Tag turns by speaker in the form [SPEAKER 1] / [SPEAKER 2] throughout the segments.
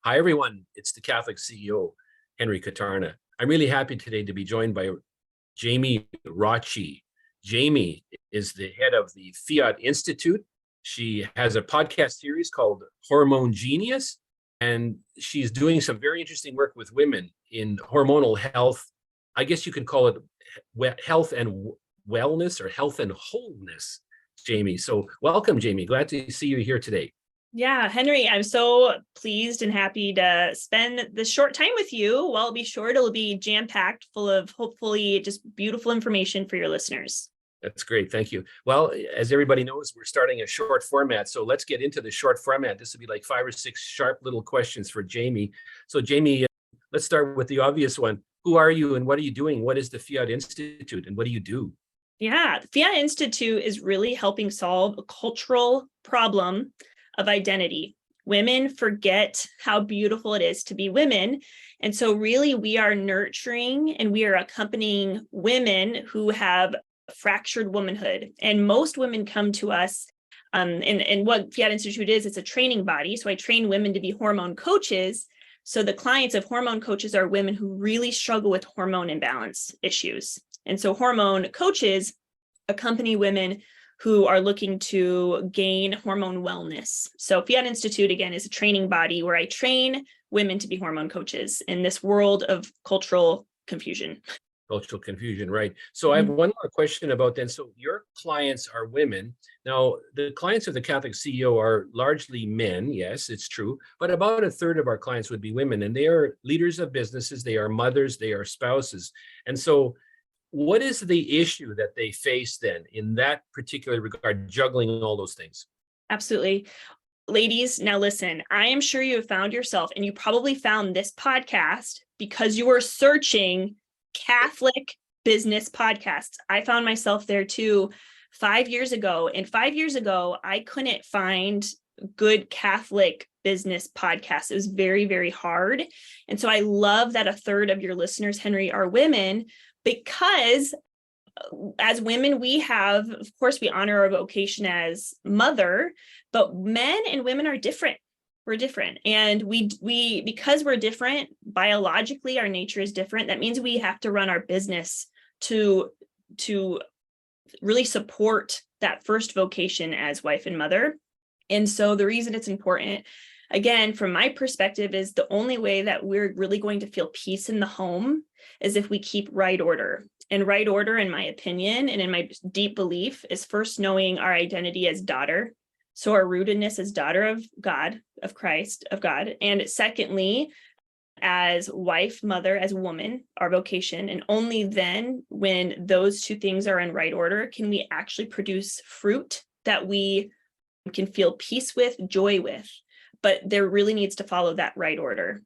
[SPEAKER 1] Hi, everyone. It's the Catholic CEO, Henry Katarna. I'm really happy today to be joined by Jamie Rathjen. Jamie is the head of the Fiat Institute. She has a podcast series called Hormone Genius, and she's doing some very interesting work with women in hormonal health. I guess you can call it health and wellness or health and wholeness, Jamie. So welcome, Jamie. Glad to see you here today.
[SPEAKER 2] Yeah, Henry, I'm so pleased and happy to spend this short time with you. Well, be short, it'll be jam-packed full of hopefully just beautiful information for your listeners.
[SPEAKER 1] That's great. Thank you. Well, as everybody knows, we're starting a short format. So let's get into the short format. This will be like 5 or 6 sharp little questions for Jamie. So Jamie, let's start with the obvious one. Who are you and what are you doing? What is the Fiat Institute and what do you do?
[SPEAKER 2] Yeah, the Fiat Institute is really helping solve a cultural problem of identity. Women forget how beautiful it is to be women. And so really we are nurturing and we are accompanying women who have fractured womanhood. And most women come to us, and what Fiat Institute is, it's a training body. So I train women to be hormone coaches. So the clients of hormone coaches are women who really struggle with hormone imbalance issues. And so hormone coaches accompany women who are looking to gain hormone wellness. So Fiat Institute, again, is a training body where I train women to be hormone coaches in this world of cultural confusion.
[SPEAKER 1] Cultural confusion, right. So I have one more question about then. So your clients are women. Now, the clients of the Catholic CEO are largely men. Yes, it's true. But about a third of our clients would be women, and they are leaders of businesses. They are mothers. They are spouses. And so what is the issue that they face then in that particular regard, juggling all those things?
[SPEAKER 2] Absolutely. Ladies, now listen, I am sure you have found yourself, and you probably found this podcast because you were searching Catholic business podcasts. I found myself there too 5 years ago. And 5 years ago, I couldn't find good Catholic business podcasts. It was very, very hard. And so I love that a third of your listeners, Henry, are women, because as women, we have, of course, we honor our vocation as mother, but men and women are different. We're different. And we because we're different, biologically, our nature is different. That means we have to run our business to really support that first vocation as wife and mother. And so the reason it's important, again, from my perspective, is the only way that we're really going to feel peace in the home is if we keep right order. And right order, in my opinion, and in my deep belief, is first knowing our identity as daughter. So our rootedness as daughter of God, of Christ, of God. And secondly, as wife, mother, as woman, our vocation. And only then, when those two things are in right order, can we actually produce fruit that we can feel peace with, joy with. But there really needs to follow that right order.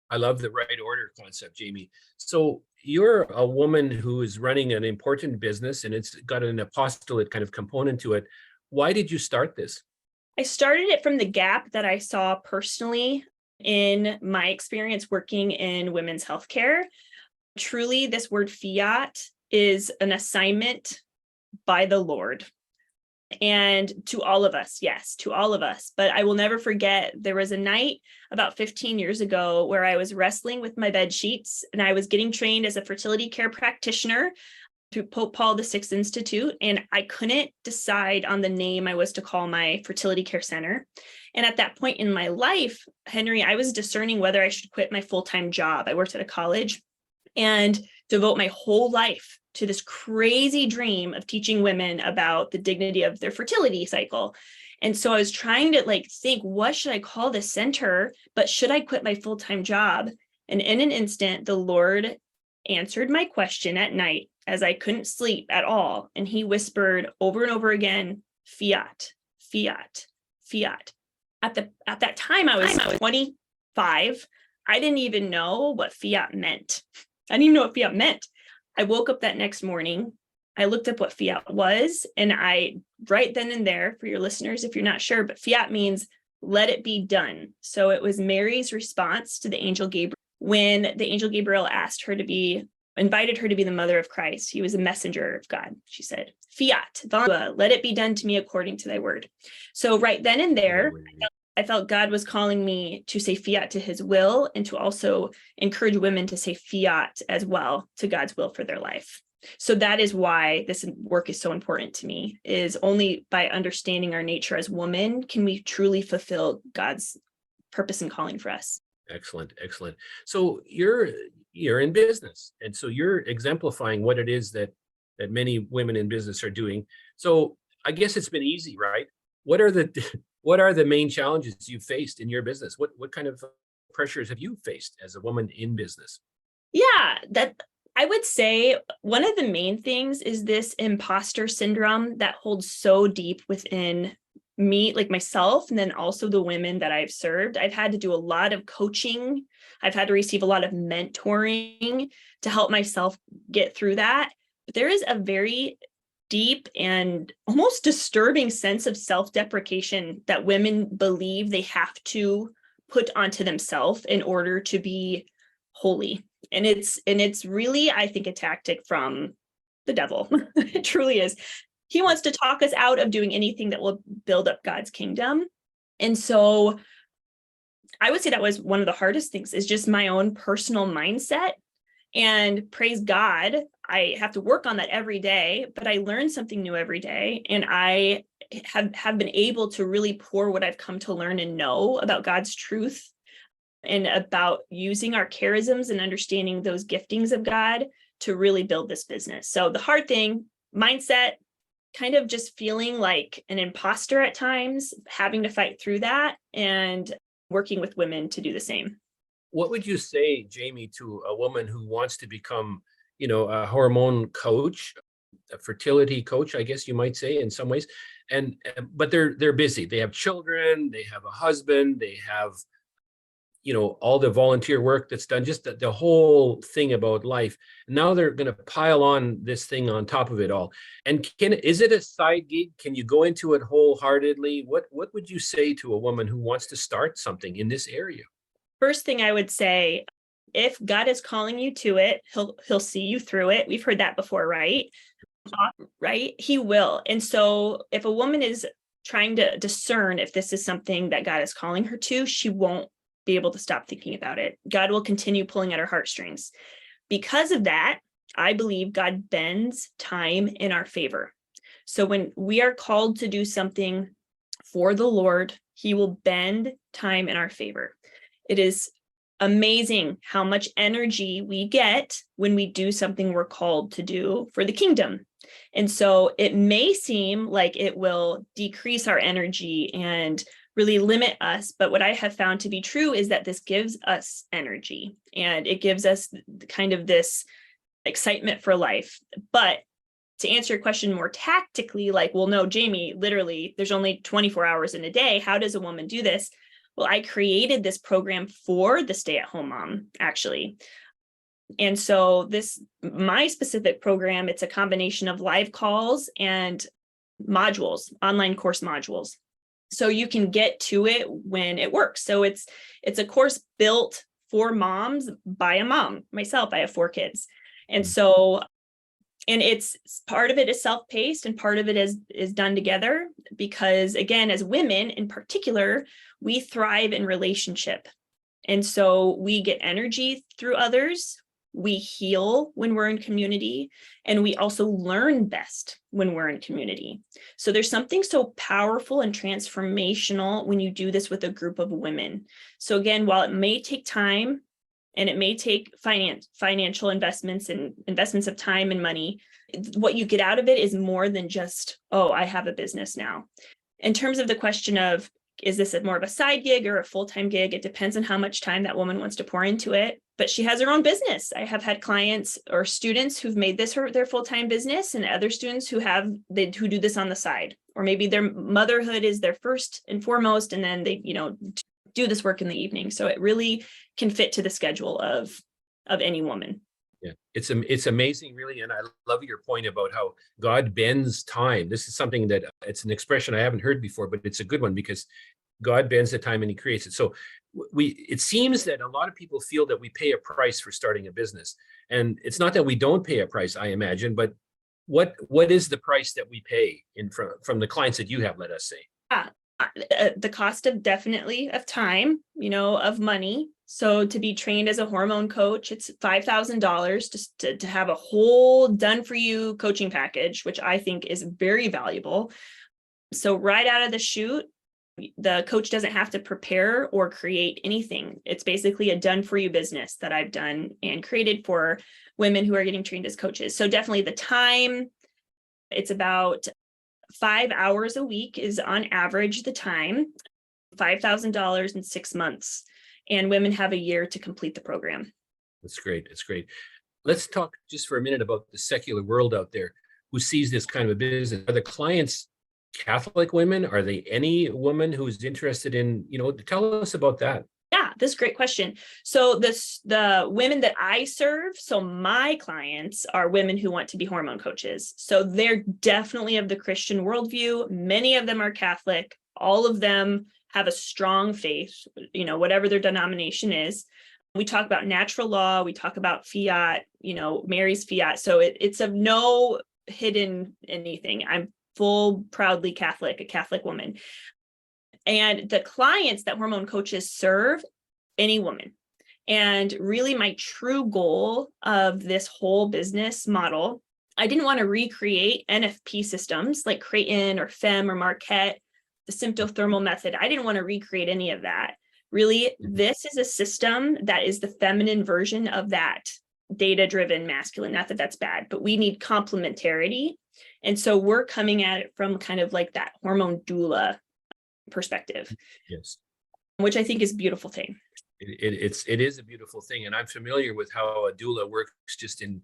[SPEAKER 1] I love the right order concept, Jamie. So you're a woman who is running an important business and it's got an apostolate kind of component to it. Why did you start this?
[SPEAKER 2] I started it from the gap that I saw personally in my experience working in women's healthcare. Truly, this word fiat is an assignment by the Lord. And to all of us, yes, to all of us. But I will never forget, there was a night about 15 years ago where I was wrestling with my bed sheets and I was getting trained as a fertility care practitioner through Pope Paul VI Institute. And I couldn't decide on the name I was to call my fertility care center. And at that point in my life, Henry, I was discerning whether I should quit my full-time job. I worked at a college and devote my whole life to this crazy dream of teaching women about the dignity of their fertility cycle. And so I was trying to think, what should I call this center? But should I quit my full-time job? And in an instant, the Lord answered my question at night as I couldn't sleep at all. And he whispered over and over again, fiat, fiat, fiat. At that time, I was 25. I didn't even know what fiat meant. I didn't even know what fiat meant. I woke up that next morning. I looked up what fiat was, and I, right then and there, for your listeners, if you're not sure, but fiat means let it be done. So it was Mary's response to the angel Gabriel when the angel Gabriel invited her to be the mother of Christ. He was a messenger of God. She said, fiat, let it be done to me according to thy word. So right then and there, I felt God was calling me to say fiat to his will and to also encourage women to say fiat as well to God's will for their life. So that is why this work is so important to me, is only by understanding our nature as women can we truly fulfill God's purpose and calling for us.
[SPEAKER 1] Excellent, excellent. So you're in business, and so you're exemplifying what it is that many women in business are doing. So I guess it's been easy, right? What are the main challenges you've faced in your business? What kind of pressures have you faced as a woman in business?
[SPEAKER 2] Yeah, that I would say one of the main things is this imposter syndrome that holds so deep within me, like myself, and then also the women that I've served. I've had to do a lot of coaching. I've had to receive a lot of mentoring to help myself get through that. But there is a very deep and almost disturbing sense of self-deprecation that women believe they have to put onto themselves in order to be holy. And it's really, I think, a tactic from the devil. It truly is. He wants to talk us out of doing anything that will build up God's kingdom. And so I would say that was one of the hardest things, is just my own personal mindset. And praise God, I have to work on that every day, but I learn something new every day. And I have been able to really pour what I've come to learn and know about God's truth and about using our charisms and understanding those giftings of God to really build this business. So the hard thing, mindset, kind of just feeling like an imposter at times, having to fight through that, and working with women to do the same.
[SPEAKER 1] What would you say, Jamie, to a woman who wants to become, a hormone coach, a fertility coach, I guess you might say in some ways, but they're busy. They have children, they have a husband, they have, all the volunteer work that's done, just the whole thing about life. Now they're going to pile on this thing on top of it all. And is it a side gig? Can you go into it wholeheartedly? What would you say to a woman who wants to start something in this area?
[SPEAKER 2] First thing I would say, if God is calling you to it, he'll see you through it. We've heard that before, right? Right? He will. And so if a woman is trying to discern if this is something that God is calling her to, she won't be able to stop thinking about it. God will continue pulling at her heartstrings. Because of that, I believe God bends time in our favor. So when we are called to do something for the Lord, he will bend time in our favor. It is amazing how much energy we get when we do something we're called to do for the kingdom. And so it may seem like it will decrease our energy and really limit us. But what I have found to be true is that this gives us energy, and it gives us kind of this excitement for life. But to answer your question more tactically, like, well, no, Jamie, literally, there's only 24 hours in a day. How does a woman do this? Well, I created this program for the stay-at-home mom, actually. And so my specific program, it's a combination of live calls and modules, online course modules. So you can get to it when it works. So it's a course built for moms by a mom. Myself, I have 4 kids. And so, and it's part of it is self-paced and part of it is done together, because again, as women in particular, we thrive in relationship. And so we get energy through others. We heal when we're in community, and we also learn best when we're in community. So there's something so powerful and transformational when you do this with a group of women. So again, while it may take time and it may take financial investments and investments of time and money, what you get out of it is more than just, oh, I have a business now. In terms of the question of, is this more of a side gig or a full-time gig? It depends on how much time that woman wants to pour into it. But she has her own business. I have had clients or students who've made this their full-time business, and other students who do this on the side, or maybe their motherhood is their first and foremost, and then they do this work in the evening. So it really can fit to the schedule of any woman.
[SPEAKER 1] Yeah, it's amazing, really. And I love your point about how God bends time. This is something that it's an expression I haven't heard before, but it's a good one, because God bends the time and he creates it. So it seems that a lot of people feel that we pay a price for starting a business. And it's not that we don't pay a price, I imagine, but what is the price that we pay from the clients that you have, let us say?
[SPEAKER 2] Yeah. The cost of definitely of time, of money. So to be trained as a hormone coach, it's $5,000 just to have a whole done for you coaching package, which I think is very valuable. So right out of the chute, the coach doesn't have to prepare or create anything. It's basically a done for you business that I've done and created for women who are getting trained as coaches. So definitely the time, it's about 5 hours a week is on average the time, $5,000 in 6 months. And women have a year to complete the program.
[SPEAKER 1] That's great. That's great. Let's talk just for a minute about the secular world out there who sees this kind of a business. Are the clients Catholic women? Are they any woman who's interested in, tell us about that.
[SPEAKER 2] Yeah, this is a great question. So the women that I serve, so my clients are women who want to be hormone coaches. So they're definitely of the Christian worldview. Many of them are Catholic. All of them have a strong faith, whatever their denomination is. We talk about natural law. We talk about fiat, Mary's fiat. So it's of no hidden anything. I'm full, proudly Catholic, a Catholic woman. And the clients that hormone coaches serve, any woman. And really my true goal of this whole business model, I didn't want to recreate NFP systems like Creighton or FEM or Marquette, the symptothermal method. I didn't want to recreate any of that. Really, this is a system that is the feminine version of that data-driven masculine. Not that that's bad, but we need complementarity. And so we're coming at it from kind of like that hormone doula perspective.
[SPEAKER 1] Yes.
[SPEAKER 2] Which I think is a beautiful thing.
[SPEAKER 1] It is a beautiful thing. And I'm familiar with how a doula works just in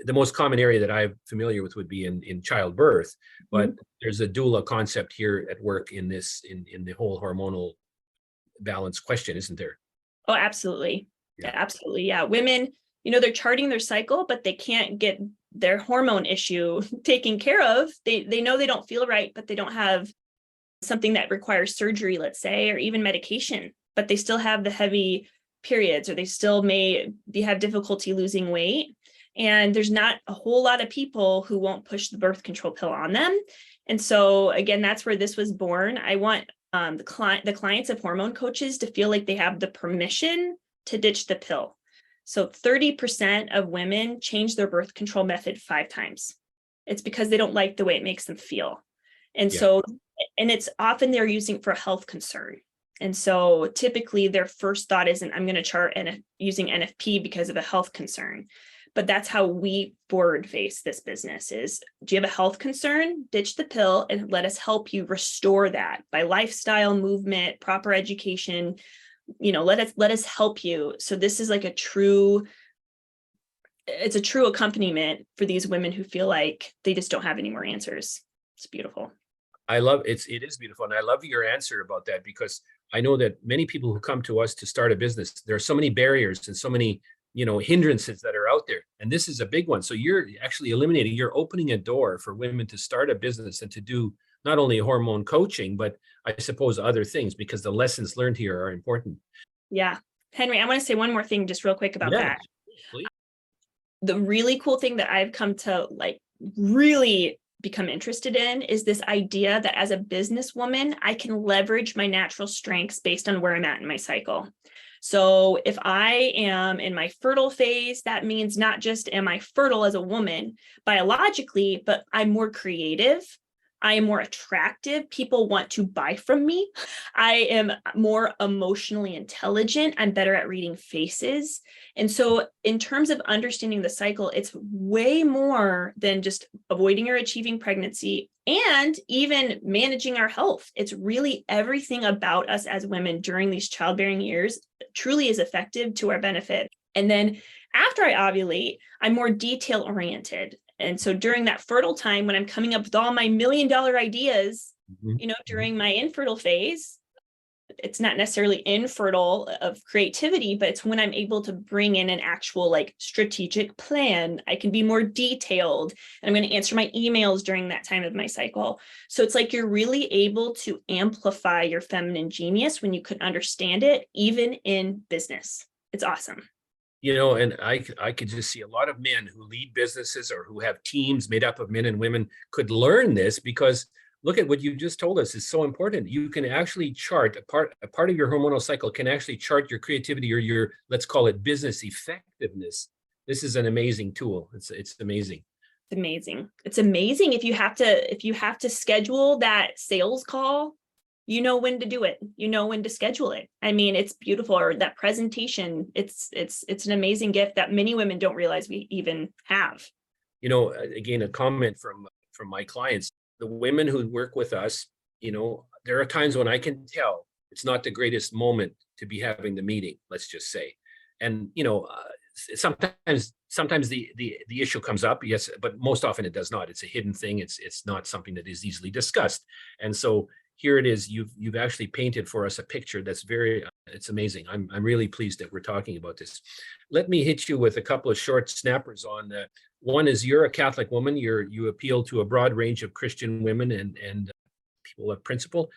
[SPEAKER 1] the most common area that I'm familiar with would be in childbirth. But there's a doula concept here at work in the whole hormonal balance question, isn't there?
[SPEAKER 2] Oh, absolutely. Yeah, absolutely. Yeah. Women, they're charting their cycle, but they can't get their hormone issue taken care of. They know they don't feel right, but they don't have something that requires surgery, let's say, or even medication, but they still have the heavy periods, or they still have difficulty losing weight. And there's not a whole lot of people who won't push the birth control pill on them. And so again, that's where this was born. I want the clients of hormone coaches to feel like they have the permission to ditch the pill. So 30% of women change their birth control method 5 times. It's because they don't like the way it makes them feel. And so, and it's often they're using for a health concern. And so typically their first thought isn't, I'm going to chart using NFP because of a health concern. But that's how we forward face this business is, do you have a health concern? Ditch the pill and let us help you restore that by lifestyle, movement, proper education. Let us help you. So this is like it's a true accompaniment for these women who feel like they just don't have any more answers. It's beautiful.
[SPEAKER 1] It is beautiful. And I love your answer about that, because I know that many people who come to us to start a business, there are so many barriers and so many, hindrances that are out there. And this is a big one. So you're actually you're opening a door for women to start a business and to do not only hormone coaching, but I suppose other things, because the lessons learned here are important.
[SPEAKER 2] Yeah. Henry, I want to say one more thing just real quick about that.
[SPEAKER 1] Please.
[SPEAKER 2] The really cool thing that I've come to really become interested in is this idea that as a businesswoman, I can leverage my natural strengths based on where I'm at in my cycle. So if I am in my fertile phase, that means not just am I fertile as a woman biologically, but I'm more creative. I am more attractive. People want to buy from me. I am more emotionally intelligent. I'm better at reading faces. And so in terms of understanding the cycle, it's way more than just avoiding or achieving pregnancy and even managing our health. It's really everything about us as women during these childbearing years truly is effective to our benefit. And then after I ovulate, I'm more detail oriented. And so during that fertile time, when I'm coming up with all my $1 million ideas, during my infertile phase, it's not necessarily infertile of creativity, but it's when I'm able to bring in an actual strategic plan. I can be more detailed, and I'm going to answer my emails during that time of my cycle. So it's like you're really able to amplify your feminine genius when you can understand it, even in business. It's awesome.
[SPEAKER 1] And I could just see a lot of men who lead businesses or who have teams made up of men and women could learn this, because look at what you just told us is so important. You can actually chart a part of your hormonal cycle can actually chart your creativity or your, let's call it, business effectiveness. This is an amazing tool. It's amazing.
[SPEAKER 2] It's amazing. It's amazing if you have to schedule that sales call, you know when to do it, you know when to schedule it. I mean, it's beautiful. Or that presentation, it's an amazing gift that many women don't realize we even have.
[SPEAKER 1] You know, again, a comment from my clients, the women who work with us, you know, there are times when I can tell it's not the greatest moment to be having the meeting, let's just say. And, you know, sometimes the issue comes up, yes, but most often it does not. It's a hidden thing. It's not something that is easily discussed. And so here it is. You've actually painted for us a picture that's it's amazing. I'm really pleased that we're talking about this. Let me hit you with a couple of short snappers on one is you're a Catholic woman. You appeal to a broad range of Christian women and people of principle.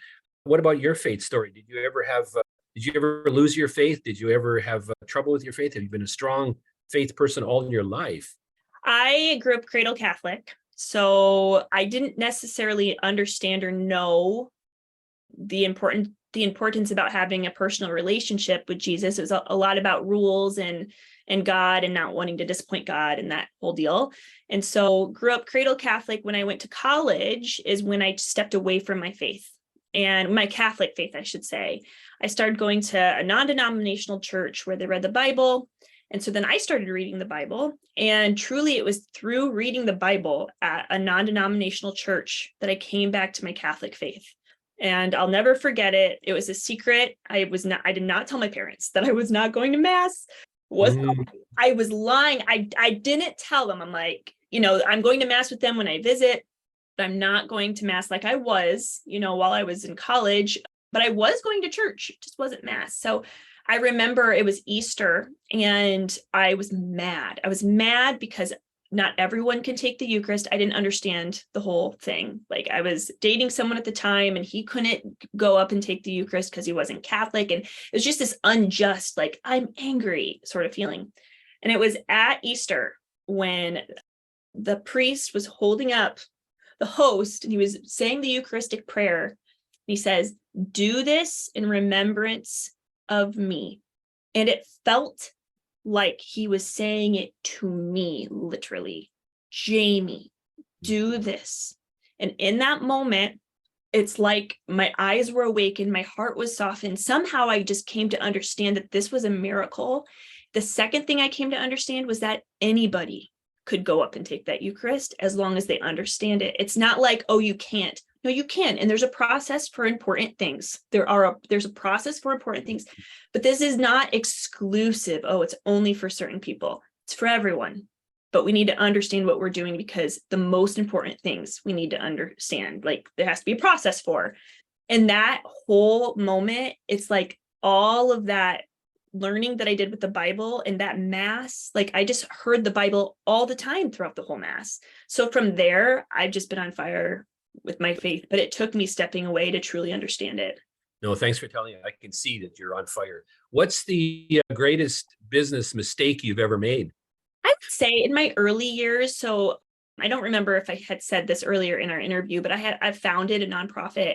[SPEAKER 1] What about your faith story? Did you ever lose your faith? Did you ever have trouble with your faith? Have you been a strong faith person all in your life?
[SPEAKER 2] I grew up cradle Catholic, so I didn't necessarily understand or know the importance about having a personal relationship with Jesus. It was a lot about rules and God and not wanting to disappoint God and that whole deal. And so grew up cradle Catholic. When I went to college is when I stepped away from my faith and my Catholic faith, I should say. I started going to a non-denominational church where they read the Bible. And so then I started reading the Bible, and truly it was through reading the Bible at a non-denominational church that I came back to my Catholic faith. And I'll never forget it. It was a secret. I did not tell my parents that I was not going to mass. I was lying. I didn't tell them. I'm like, you know, I'm going to mass with them when I visit, but I'm not going to mass like I was, you know, while I was in college, but I was going to church. It just wasn't mass. So I remember it was Easter and I was mad. I was mad because not everyone can take the Eucharist. I didn't understand the whole thing. Like I was dating someone at the time and he couldn't go up and take the Eucharist because he wasn't Catholic. And it was just this unjust, like I'm angry sort of feeling. And it was at Easter when the priest was holding up the host and he was saying the Eucharistic prayer. He says, "Do this in remembrance of me." And it felt like he was saying it to me, literally. Jamie, do this. And in that moment, it's like my eyes were awakened, my heart was softened. Somehow I just came to understand that this was a miracle. The second thing I came to understand was that anybody could go up and take that Eucharist as long as they understand it. It's not like, oh, you can't. No, you can. And there's a process for important things. There's a process for important things, but this is not exclusive. Oh, it's only for certain people. It's for everyone. But we need to understand what we're doing because the most important things we need to understand, like there has to be a process for. And that whole moment, it's like all of that learning that I did with the Bible and that mass, like I just heard the Bible all the time throughout the whole mass. So from there, I've just been on fire with my faith, but it took me stepping away to truly understand it.
[SPEAKER 1] No, thanks for telling me. I can see that you're on fire. What's the greatest business mistake you've ever made?
[SPEAKER 2] I would say in my early years, so I don't remember if I had said this earlier in our interview, but I've founded a nonprofit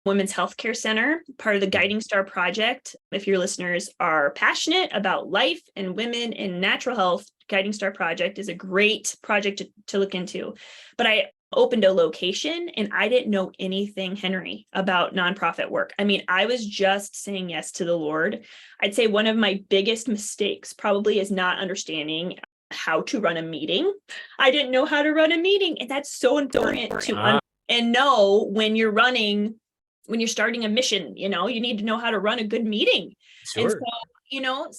[SPEAKER 2] women's healthcare center, part of the Guiding Star Project. If your listeners are passionate about life and women and natural health, Guiding Star Project is a great project to look into. But I opened a location and I didn't know anything, Henry, about nonprofit work. I mean, I was just saying yes to the Lord. I'd say one of my biggest mistakes probably is not understanding how to run a meeting. I didn't know how to run a meeting. And that's so important to and know when you're starting a mission, you know, you need to know how to run a good meeting.
[SPEAKER 1] Sure.
[SPEAKER 2] And so, you know,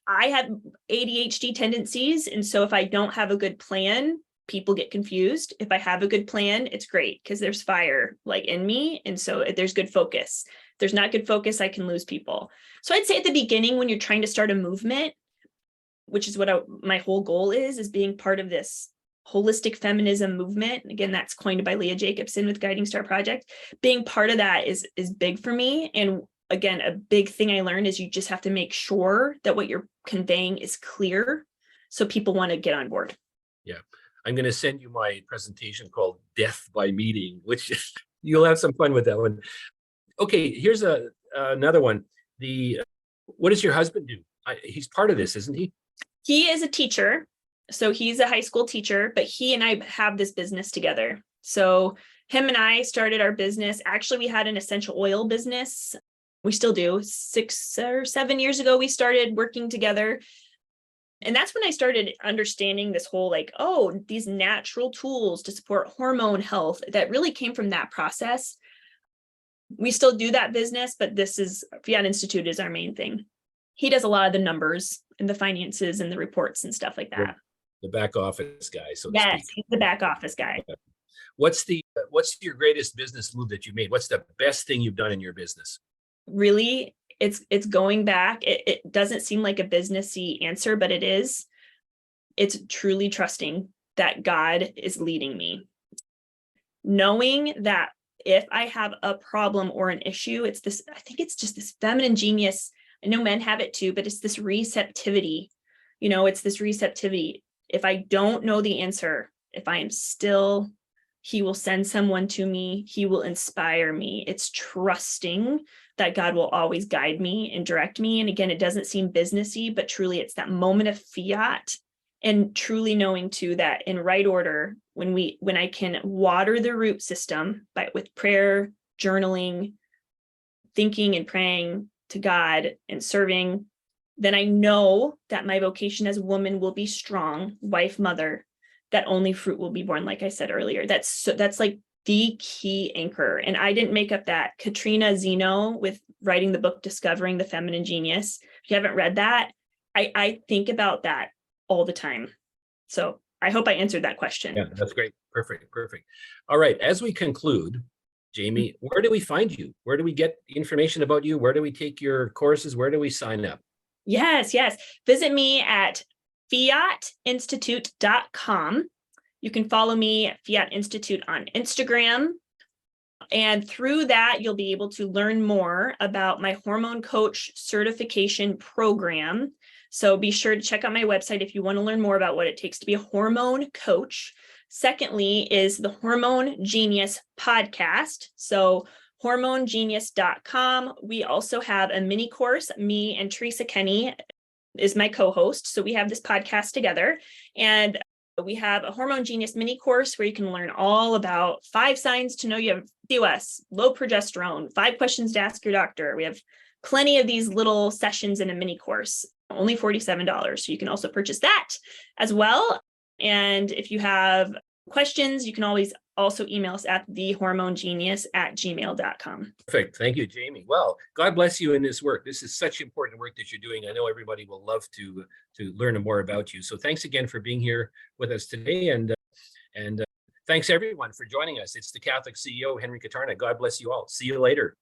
[SPEAKER 2] I have ADHD tendencies. And so if I don't have a good plan, people get confused. If I have a good plan, it's great because there's fire like in me. And so there's good focus. If there's not good focus, I can lose people. So I'd say at the beginning, when you're trying to start a movement, which is what my whole goal is being part of this holistic feminism movement. Again, that's coined by Leah Jacobson with Guiding Star Project. Being part of that is big for me. And again, a big thing I learned is you just have to make sure that what you're conveying is clear so people want to get on board.
[SPEAKER 1] Yeah. I'm going to send you my presentation called Death by Meeting, which you'll have some fun with that one. Okay, here's another one. What does your husband do? He's part of this, isn't he?
[SPEAKER 2] He is a teacher. So he's a high school teacher, but he and I have this business together. So him and I started our business. Actually, we had an essential oil business. We still do. 6 or 7 years ago, we started working together. And that's when I started understanding this whole these natural tools to support hormone health that really came from that process. We still do that business, but Fiat Institute is our main thing. He does a lot of the numbers and the finances and the reports and stuff like that.
[SPEAKER 1] The back office guy, so to
[SPEAKER 2] Yes,
[SPEAKER 1] speak.
[SPEAKER 2] he's the back office guy.
[SPEAKER 1] What's your greatest business move that you made? What's the best thing you've done in your business?
[SPEAKER 2] Really, it's going back. It doesn't seem like a businessy answer, but it is. It's truly trusting that God is leading me. Knowing that if I have a problem or an issue, I think it's just this feminine genius. I know men have it too, but it's this receptivity. It's this receptivity. If I don't know the answer, if I am still, he will send someone to me. He will inspire me. It's trusting that God will always guide me and direct me. And again, it doesn't seem businessy, but truly it's that moment of fiat, and truly knowing too that in right order, when I can water the root system with prayer, journaling, thinking and praying to God and serving, then I know that my vocation as a woman will be strong, wife, mother, that only fruit will be born. Like I said earlier, that's like the key anchor. And I didn't make up that. Katrina Zeno, with writing the book, Discovering the Feminine Genius. If you haven't read that, I think about that all the time. So I hope I answered that question.
[SPEAKER 1] Yeah, that's great. Perfect. All right. As we conclude, Jamie, where do we find you? Where do we get information about you? Where do we take your courses? Where do we sign up?
[SPEAKER 2] Yes. Visit me at fiatinstitute.com. You can follow me at Fiat Institute on Instagram. And through that, you'll be able to learn more about my hormone coach certification program. So be sure to check out my website if you want to learn more about what it takes to be a hormone coach. Secondly is the Hormone Genius podcast. So hormonegenius.com. We also have a mini course. Me and Teresa Kenny is my co-host. So we have this podcast together, and we have a Hormone Genius mini course where you can learn all about 5 signs to know you have PCOS, low progesterone, 5 questions to ask your doctor. We have plenty of these little sessions in a mini course, only $47. So you can also purchase that as well. And if you have questions, you can always also email us at thehormonegenius@gmail.com.
[SPEAKER 1] Perfect. Thank you, Jamie. Well, God bless you in this work. This is such important work that you're doing. I know everybody will love to learn more about you. So thanks again for being here with us today. And thanks everyone for joining us. It's the Catholic CEO, Henry Katarna. God bless you all. See you later.